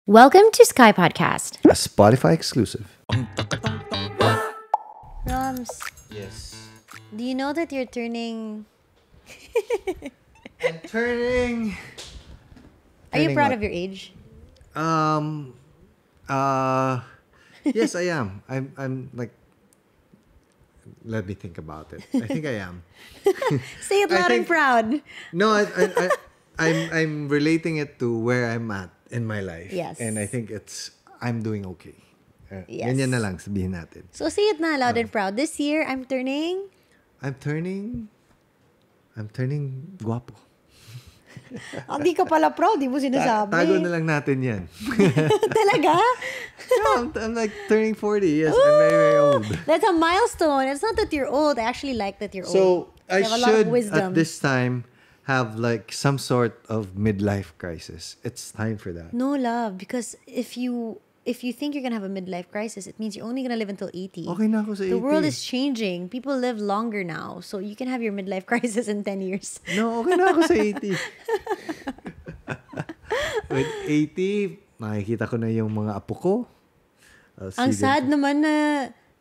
Welcome to Sky Podcast. A Spotify exclusive. Roms, Yes. do you know that you're turning... I'm turning. Are you proud what? of your age? Yes, I am. I'm like, let me think about it. I think I am. Say it loud and proud. No, I'm relating it to where I'm at in my life. Yes. And I think I'm doing okay. Yes. Ganyan na lang sabihin natin. So say it na loud and proud. This year, I'm turning guwapo. Hindi ka pala proud. Di mo sinasabi. Tago na lang natin yan. Talaga? No, I'm like turning 40. Yes, I'm very, very old. That's a milestone. It's not that you're old. I actually like that you're old. So I You have a lot of should wisdom. at this time have like some sort of midlife crisis. It's time for that. No, love. Because if you think you're gonna have a midlife crisis, it means you're only gonna live until 80. Okay na ako sa 80. The world is changing. People live longer now. So you can have your midlife crisis in 10 years. No, okay na ako sa 80. With 80, makikita ko na yung mga apo ko. Ang sad naman na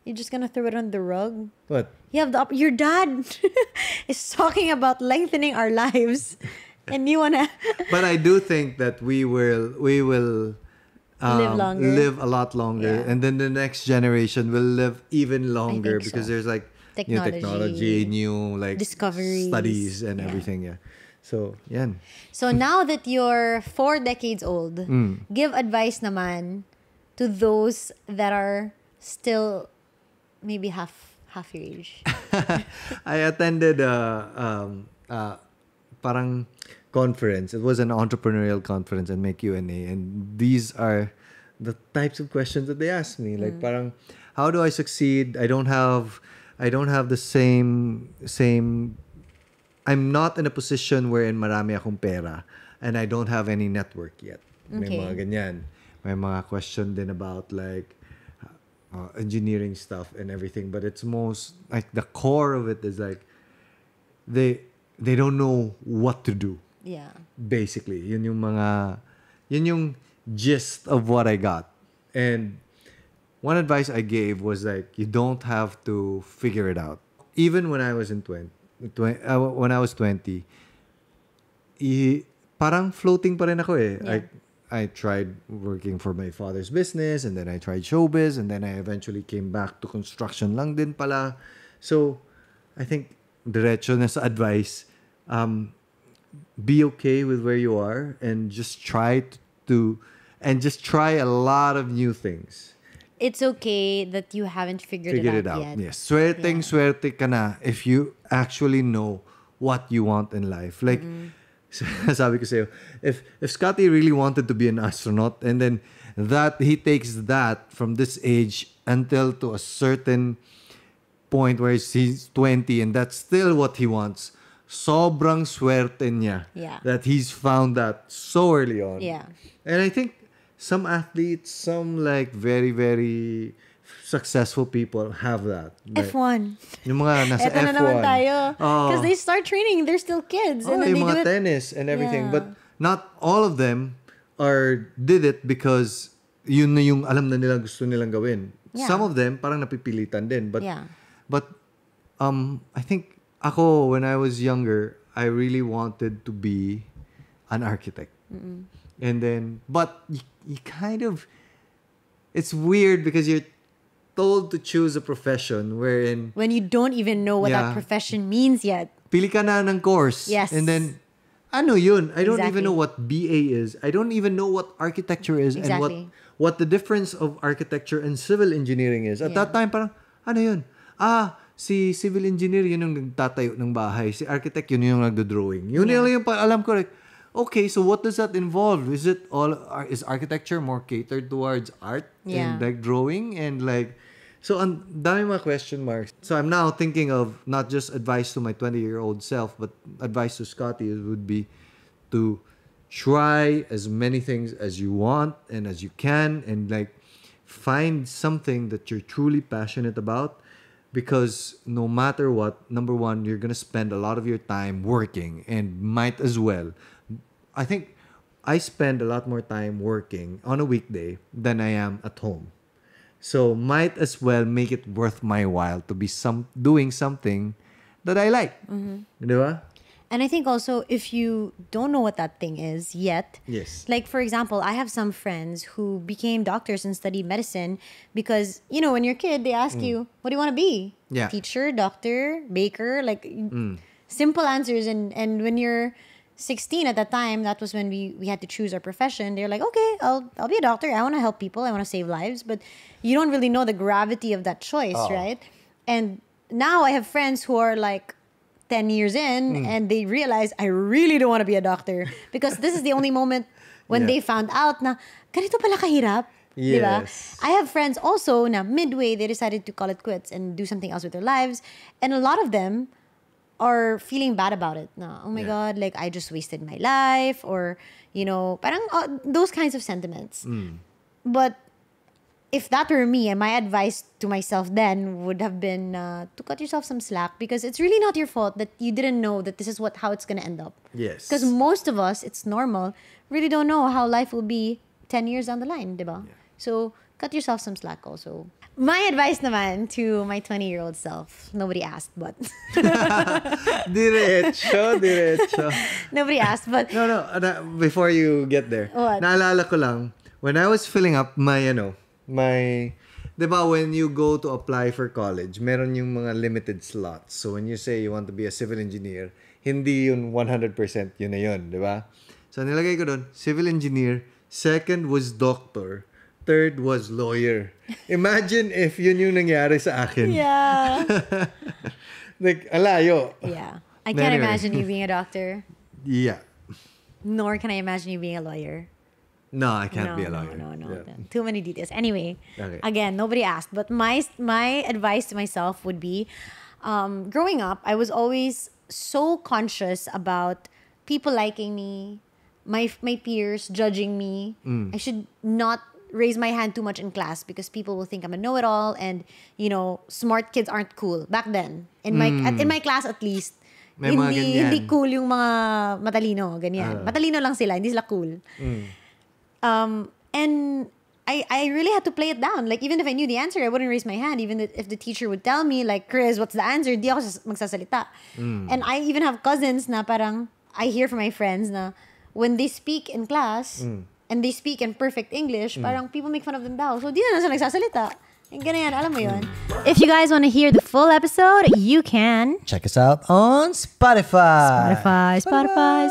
you're just gonna throw it on the rug. What? You have your dad is talking about lengthening our lives, and you wanna But I do think that we will live longer. live a lot longer, Yeah. and then the next generation will live even longer think because so. there's like new Technology, technology, new like discoveries. studies and Yeah. everything. Yeah. So yan. So now that you're 4 decades old, give advice naman to those that are still maybe half your age. I attended parang conference. It was an entrepreneurial conference in Make Q&A, and these are the types of questions that they asked me. Like parang, how do I succeed? I don't have the same. I'm not in a position wherein marami akong pera, and I don't have any network yet. May Okay. mga ganyan. May mga question din about like engineering stuff and everything, but it's most like the core of it is like they don't know what to do. Yeah. Basically, yun yung gist of what I got. And one advice I gave was like, you don't have to figure it out. Even when I was when I was 20, parang floating pa rin ako eh. Yeah. I tried working for my father's business, and then I tried showbiz, and then I eventually came back to construction lang din pala. So, I think diretso na sa advice, be okay with where you are and just try a lot of new things. It's okay that you haven't figured Figure it out yet. Yes. Swerte ka na if you actually know what you want in life. Like, sabi ko sa'yo, if Scotty really wanted to be an astronaut, and then that he takes that from this age until to a certain point where he's 20 and that's still what he wants, sobrang swerte niya that he's found that so early on. Yeah. And I think some athletes, some like very, very successful people have that. Like, F1. yung mga nasa Eto F1. na naman tayo. Oh. Because they start training, they're still kids. And then Yung they do mga it. tennis and everything. Yeah. But not all of them did it because yun na yung alam na nila gusto nilang gawin. Yeah. Some of them parang napipilitan din. But Yeah. I think ako, when I was younger, I really wanted to be an architect. And then, but you kind of, it's weird because you're told to choose a profession wherein When you don't even know what that Yeah. profession means yet. pili ka na ng course. Yes. And then, ano yun? I don't Exactly. even know what BA is. I don't even know what architecture is Exactly. and what the difference of architecture and civil engineering is. At that time, parang, ano yun? Si civil engineer, yun yung nagtatayo ng bahay. Si architect, yun yung nagdo-drawing. Yun yung alam ko, like, okay, so what does that involve? Is architecture more catered towards art and like drawing and like, so ang dami mga question marks. So I'm now thinking of not just advice to my 20-year-old self, but advice to Scotty would be to try as many things as you want and as you can, and like find something that you're truly passionate about. Because no matter what, number one, you're gonna spend a lot of your time working, and might as well. I think I spend a lot more time working on a weekday than I am at home. So might as well make it worth my while to be doing something that I like. Di ba? And I think also if you don't know what that thing is yet, Yes. like for example, I have some friends who became doctors and studied medicine because, you know, when you're a kid, they ask you, what do you want to be? Yeah. Teacher, doctor, baker, like simple answers. And when you're 16 at that time, that was when we had to choose our profession. They're like, okay, I'll be a doctor. I want to help people. I want to save lives. But you don't really know the gravity of that choice, right? And now I have friends who are like 10 years in and they realize I really don't want to be a doctor because this is the only moment when they found out na ganito pala kahirap. Yes. Diba? I have friends also na midway they decided to call it quits and do something else with their lives, and a lot of them are feeling bad about it. Na, oh my God, like I just wasted my life, or you know, parang those kinds of sentiments. But if that were me, and my advice to myself then would have been to cut yourself some slack, because it's really not your fault that you didn't know that this is how it's gonna end up. Yes. Because most of us, it's normal, really don't know how life will be 10 years down the line, diba? Yeah. So cut yourself some slack also. My advice naman to my 20-year-old self, nobody asked, but Diretso. nobody asked, but No. Before you get there, what? naalala ko lang when I was filling up my diba, when you go to apply for college, meron yung mga limited slots. So when you say you want to be a civil engineer, hindi yun 100% yun na yun, diba? So nilagay ko doon, civil engineer, second was doctor, third was lawyer. Imagine if yun yung nangyari sa akin. yeah. Like, alayo. Yeah. I can't imagine you being a doctor. Yeah. Nor can I imagine you being a lawyer. No, I can't be a lawyer. No. Yeah. Too many details. Anyway, Okay. again, nobody asked. But my advice to myself would be, growing up, I was always so conscious about people liking me, my peers judging me. I should not raise my hand too much in class because people will think I'm a know-it-all, and you know, smart kids aren't cool back then. In my class at least. May mga ganyan. Hindi cool yung mga matalino, ganyan. Matalino lang sila, hindi sila cool. And I really had to play it down. Like, even if I knew the answer, I wouldn't raise my hand. Even if the teacher would tell me, like, Chris, what's the answer? Di ako magsasalita. And I even have cousins na parang, I hear from my friends na when they speak in class, and they speak in perfect English, parang people make fun of them daw. So, di na sila nagsasalita. Yung ganyan, alam mo yun. If you guys want to hear the full episode, you can check us out on Spotify. Spotify.